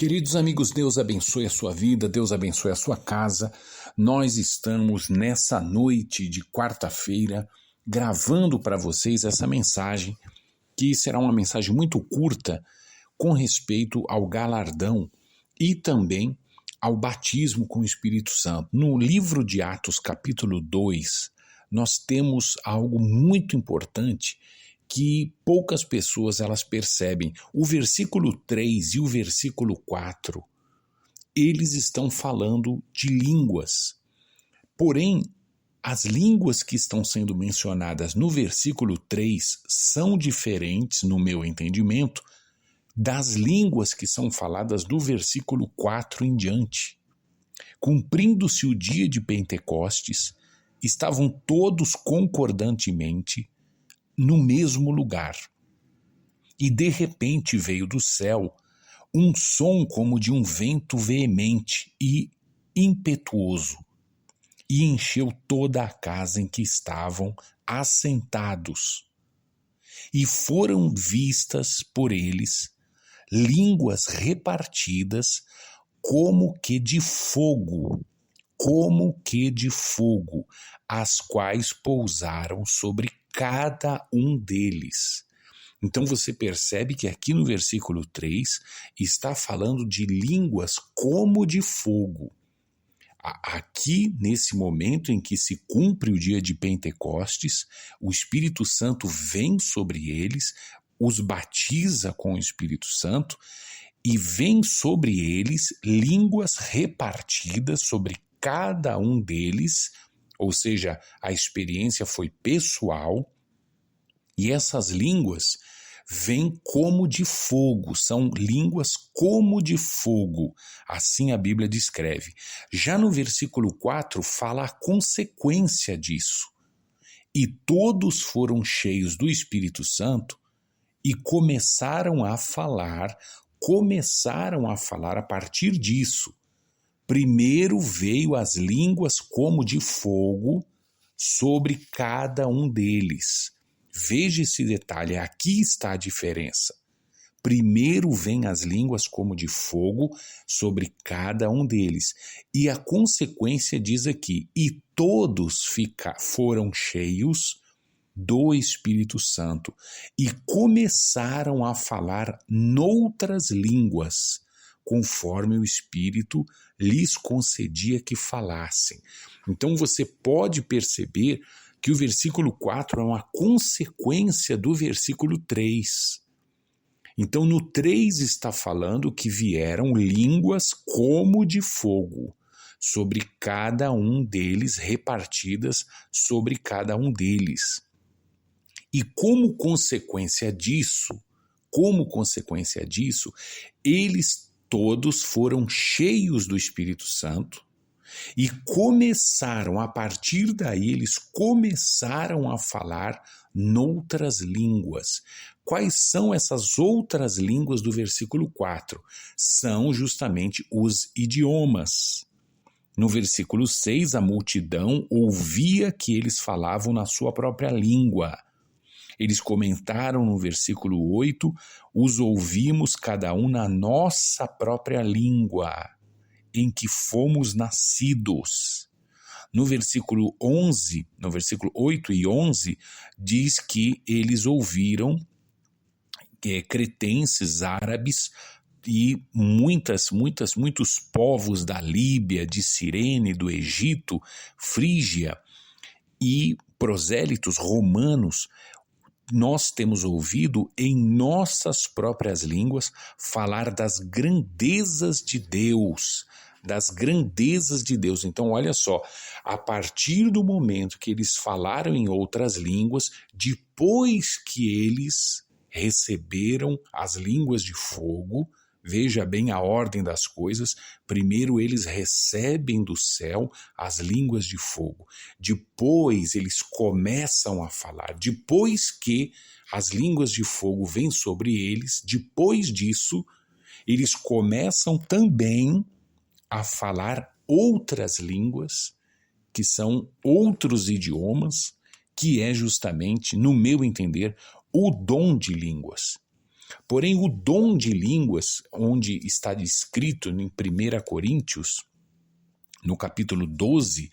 Queridos amigos, Deus abençoe a sua vida, Deus abençoe a sua casa. Nós estamos nessa noite de quarta-feira gravando para vocês essa mensagem, que será uma mensagem muito curta com respeito ao galardão e também ao batismo com o Espírito Santo. No livro de Atos, capítulo 2, nós temos algo muito importante que poucas pessoas elas percebem. O versículo 3 e o versículo 4, eles estão falando de línguas. Porém, as línguas que estão sendo mencionadas no versículo 3 são diferentes, no meu entendimento, das línguas que são faladas do versículo 4 em diante. Cumprindo-se o dia de Pentecostes, estavam todos concordantemente no mesmo lugar. E de repente veio do céu um som como de um vento veemente e impetuoso, e encheu toda a casa em que estavam assentados. E foram vistas por eles línguas repartidas como que de fogo, as quais pousaram sobre cada um deles. Então você percebe que aqui no versículo 3 está falando de línguas como de fogo. Aqui, nesse momento em que se cumpre o dia de Pentecostes, o Espírito Santo vem sobre eles, os batiza com o Espírito Santo e vem sobre eles línguas repartidas sobre cada um deles, ou seja, a experiência foi pessoal, e essas línguas vêm como de fogo, são línguas como de fogo, assim a Bíblia descreve. Já no versículo 4 fala a consequência disso. E todos foram cheios do Espírito Santo e começaram a falar a partir disso. Primeiro veio as línguas como de fogo sobre cada um deles. Veja esse detalhe, aqui está a diferença. Primeiro vem as línguas como de fogo sobre cada um deles. E a consequência diz aqui, e todos foram cheios do Espírito Santo e começaram a falar noutras línguas, conforme o Espírito lhes concedia que falassem. Então você pode perceber que o versículo 4 é uma consequência do versículo 3. Então no 3 está falando que vieram línguas como de fogo sobre cada um deles, repartidas sobre cada um deles. E como consequência disso, eles todos foram cheios do Espírito Santo e a partir daí, eles começaram a falar noutras línguas. Quais são essas outras línguas do versículo 4? São justamente os idiomas. No versículo 6, a multidão ouvia que eles falavam na sua própria língua. Eles comentaram no versículo 8, os ouvimos cada um na nossa própria língua, em que fomos nascidos. No versículo 8 e 11, diz que eles ouviram cretenses árabes e muitos povos da Líbia, de Cirene, do Egito, Frígia e prosélitos romanos. Nós temos ouvido em nossas próprias línguas falar das grandezas de Deus. Então, olha só, a partir do momento que eles falaram em outras línguas, depois que eles receberam as línguas de fogo, veja bem a ordem das coisas, primeiro eles recebem do céu as línguas de fogo, depois eles começam a falar, depois que as línguas de fogo vêm sobre eles, depois disso, eles começam também a falar outras línguas, que são outros idiomas, que é justamente, no meu entender, o dom de línguas. Porém, o dom de línguas, onde está descrito em 1 Coríntios, no capítulo 12,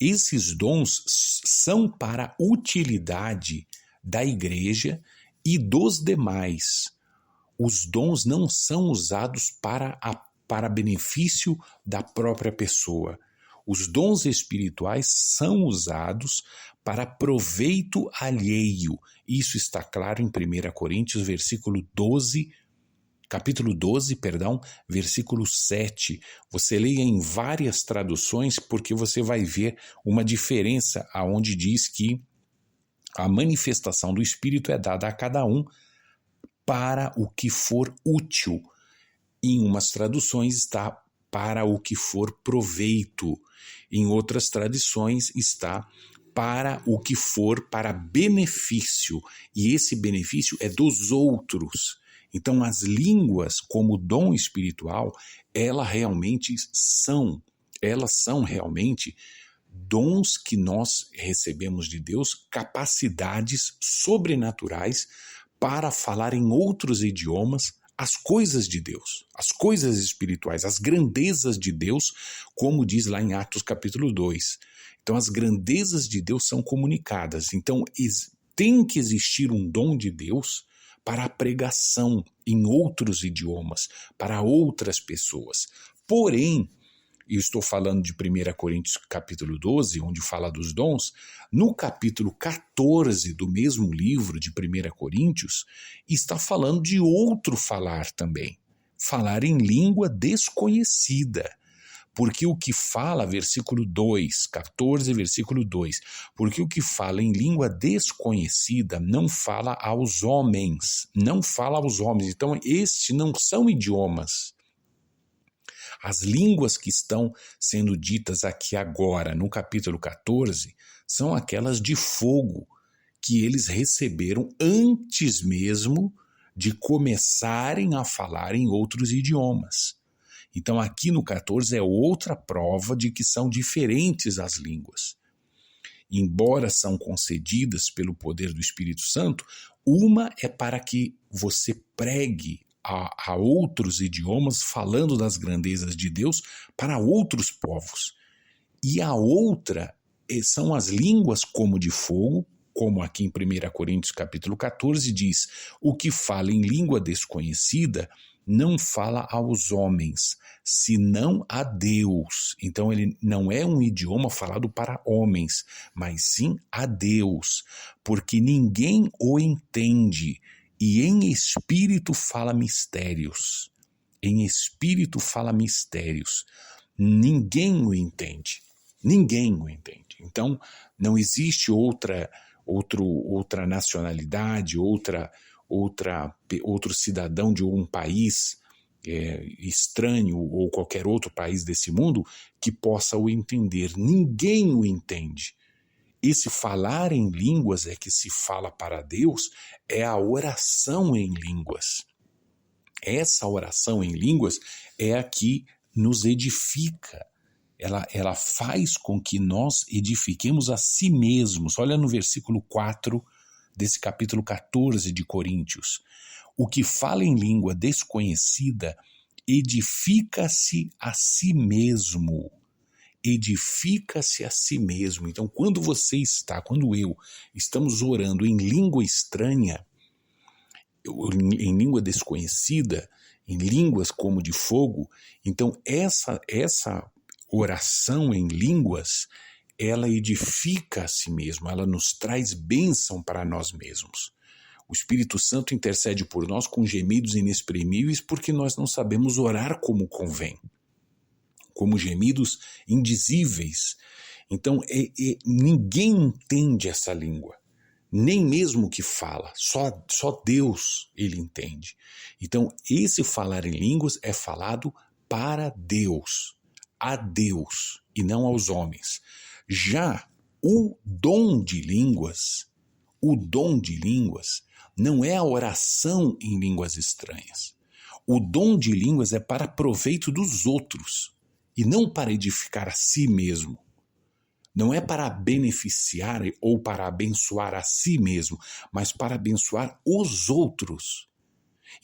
esses dons são para utilidade da igreja e dos demais. Os dons não são usados para benefício da própria pessoa. Os dons espirituais são usados para proveito alheio. Isso está claro em 1 Coríntios, capítulo 12, versículo 7. Você leia em várias traduções porque você vai ver uma diferença aonde diz que a manifestação do Espírito é dada a cada um para o que for útil. Em umas traduções está para o que for proveito. Em outras traduções está para o que for para benefício. E esse benefício é dos outros. Então, as línguas, como dom espiritual, elas são realmente dons que nós recebemos de Deus, capacidades sobrenaturais para falar em outros idiomas as coisas de Deus, as coisas espirituais, as grandezas de Deus, como diz lá em Atos capítulo 2. Então, as grandezas de Deus são comunicadas. Então, tem que existir um dom de Deus para a pregação em outros idiomas, para outras pessoas. Porém, eu estou falando de 1 Coríntios capítulo 12, onde fala dos dons, no capítulo 14 do mesmo livro de 1 Coríntios, está falando de outro falar também, falar em língua desconhecida. Porque o que fala, versículo 2, 14, versículo 2, porque o que fala em língua desconhecida não fala aos homens, Então, estes não são idiomas. As línguas que estão sendo ditas aqui agora, no capítulo 14, são aquelas de fogo, que eles receberam antes mesmo de começarem a falar em outros idiomas. Então, aqui no 14 é outra prova de que são diferentes as línguas. Embora são concedidas pelo poder do Espírito Santo, uma é para que você pregue a outros idiomas, falando das grandezas de Deus para outros povos. E a outra são as línguas como de fogo, como aqui em 1 Coríntios capítulo 14 diz, o que fala em língua desconhecida não fala aos homens, senão a Deus. Então ele não é um idioma falado para homens, mas sim a Deus, porque ninguém o entende, e em espírito fala mistérios. Em espírito fala mistérios. Ninguém o entende. Ninguém o entende. Então não existe outra nacionalidade, outro cidadão de um país estranho ou qualquer outro país desse mundo que possa o entender. Ninguém o entende. Esse falar em línguas é que se fala para Deus, é a oração em línguas. Essa oração em línguas é a que nos edifica. Ela faz com que nós edifiquemos a si mesmos. Olha no versículo 4 desse capítulo 14 de Coríntios. O que fala em língua desconhecida edifica-se a si mesmo. Edifica-se a si mesmo. Então, quando eu estamos orando em língua estranha, em língua desconhecida, em línguas como de fogo, então essa oração em línguas, ela edifica a si mesma, ela nos traz bênção para nós mesmos. O Espírito Santo intercede por nós com gemidos inexprimíveis porque nós não sabemos orar como convém, como gemidos indizíveis. Então, ninguém entende essa língua, nem mesmo que fala, só Deus ele entende. Então, esse falar em línguas é falado para Deus, a Deus e não aos homens. Já o dom de línguas não é a oração em línguas estranhas. O dom de línguas é para proveito dos outros e não para edificar a si mesmo. Não é para beneficiar ou para abençoar a si mesmo, mas para abençoar os outros.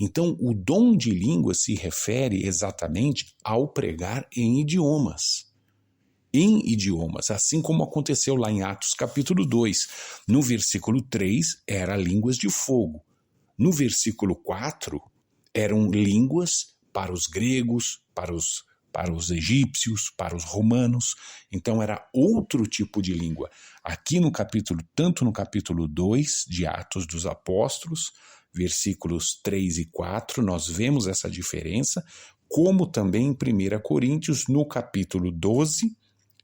Então, o dom de língua se refere exatamente ao pregar em idiomas. Em idiomas, assim como aconteceu lá em Atos capítulo 2. No versículo 3, era línguas de fogo. No versículo 4, eram línguas para os gregos, para os egípcios, para os romanos. Então, era outro tipo de língua. Aqui no capítulo, tanto no capítulo 2 de Atos dos Apóstolos, versículos 3 e 4, nós vemos essa diferença, como também em 1 Coríntios, no capítulo 12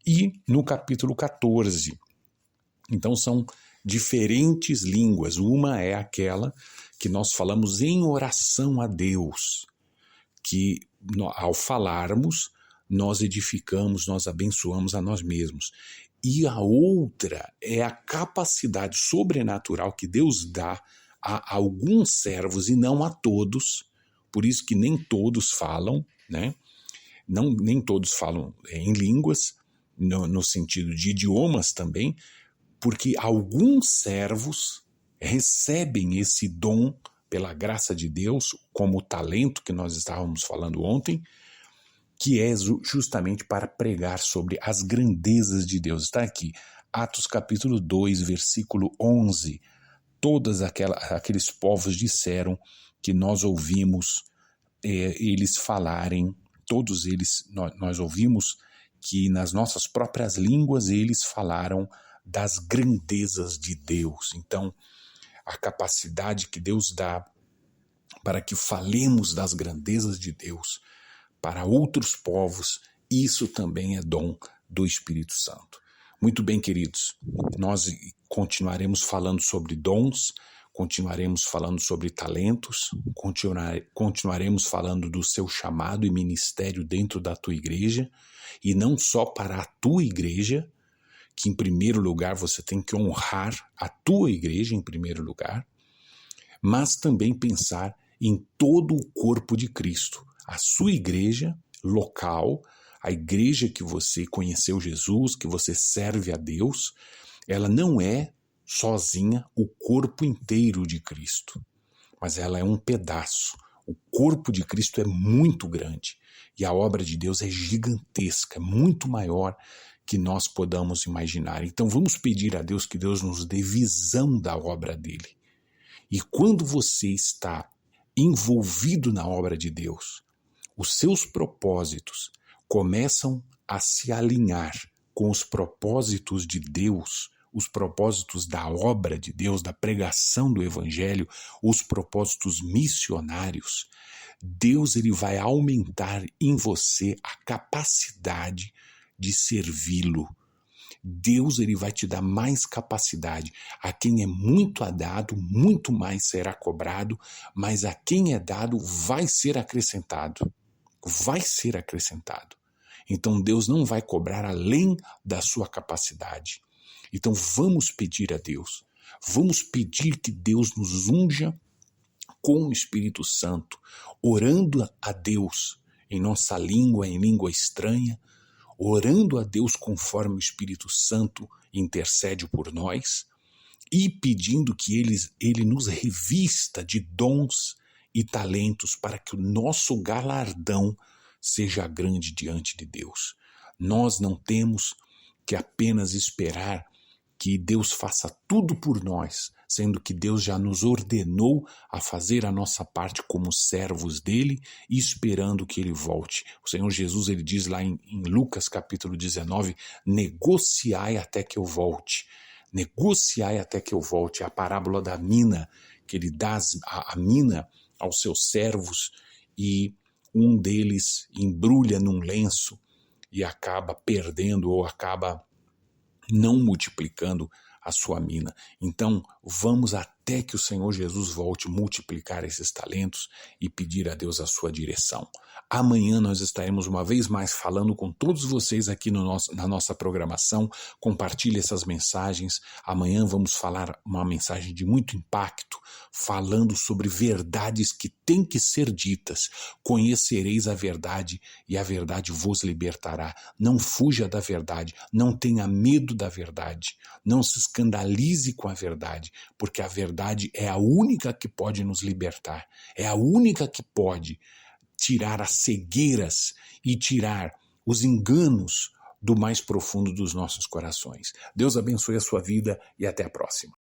e no capítulo 14. Então são diferentes línguas. Uma é aquela que nós falamos em oração a Deus, que ao falarmos, nós edificamos, nós abençoamos a nós mesmos. E a outra é a capacidade sobrenatural que Deus dá a alguns servos e não a todos, por isso que nem todos falam, né? Nem todos falam em línguas, no sentido de idiomas também, porque alguns servos recebem esse dom pela graça de Deus, como o talento que nós estávamos falando ontem, que é justamente para pregar sobre as grandezas de Deus. Está aqui, Atos capítulo 2, versículo 11. Todos aqueles povos disseram que nós ouvimos eles falarem, todos eles, nós ouvimos que nas nossas próprias línguas eles falaram das grandezas de Deus. Então, a capacidade que Deus dá para que falemos das grandezas de Deus para outros povos, isso também é dom do Espírito Santo. Muito bem, queridos, nós continuaremos falando sobre dons, continuaremos falando sobre talentos, continuaremos falando do seu chamado e ministério dentro da tua igreja, e não só para a tua igreja, que em primeiro lugar você tem que honrar a tua igreja em primeiro lugar, mas também pensar em todo o corpo de Cristo, a sua igreja local, a igreja que você conheceu Jesus, que você serve a Deus, ela não é sozinha o corpo inteiro de Cristo, mas ela é um pedaço. O corpo de Cristo é muito grande e a obra de Deus é gigantesca, é muito maior que nós podamos imaginar. Então vamos pedir a Deus que Deus nos dê visão da obra dele. E quando você está envolvido na obra de Deus, os seus propósitos começam a se alinhar com os propósitos de Deus, os propósitos da obra de Deus, da pregação do Evangelho, os propósitos missionários. Deus ele vai aumentar em você a capacidade de servi-lo. Deus ele vai te dar mais capacidade. A quem é muito dado, muito mais será cobrado, mas a quem é dado vai ser acrescentado. Vai ser acrescentado. Então Deus não vai cobrar além da sua capacidade. Então vamos pedir a Deus, vamos pedir que Deus nos unja com o Espírito Santo, orando a Deus em nossa língua, em língua estranha, orando a Deus conforme o Espírito Santo intercede por nós e pedindo que Ele nos revista de dons e talentos para que o nosso galardão seja grande diante de Deus. Nós não temos que apenas esperar que Deus faça tudo por nós, sendo que Deus já nos ordenou a fazer a nossa parte como servos dele e esperando que ele volte. O Senhor Jesus ele diz lá em Lucas capítulo 19, negociai até que eu volte. Negociai até que eu volte. É a parábola da mina, que ele dá a mina aos seus servos e um deles embrulha num lenço e acaba perdendo ou acaba não multiplicando a sua mina. Então, vamos até que o Senhor Jesus volte multiplicar esses talentos e pedir a Deus a sua direção. Amanhã nós estaremos uma vez mais falando com todos vocês aqui na nossa programação. Compartilhe essas mensagens. Amanhã vamos falar uma mensagem de muito impacto, falando sobre verdades que têm que ser ditas. Conhecereis a verdade e a verdade vos libertará. Não fuja da verdade, não tenha medo da verdade, não se escandalize com a verdade, porque a verdade verdade é a única que pode nos libertar, é a única que pode tirar as cegueiras e tirar os enganos do mais profundo dos nossos corações. Deus abençoe a sua vida e até a próxima.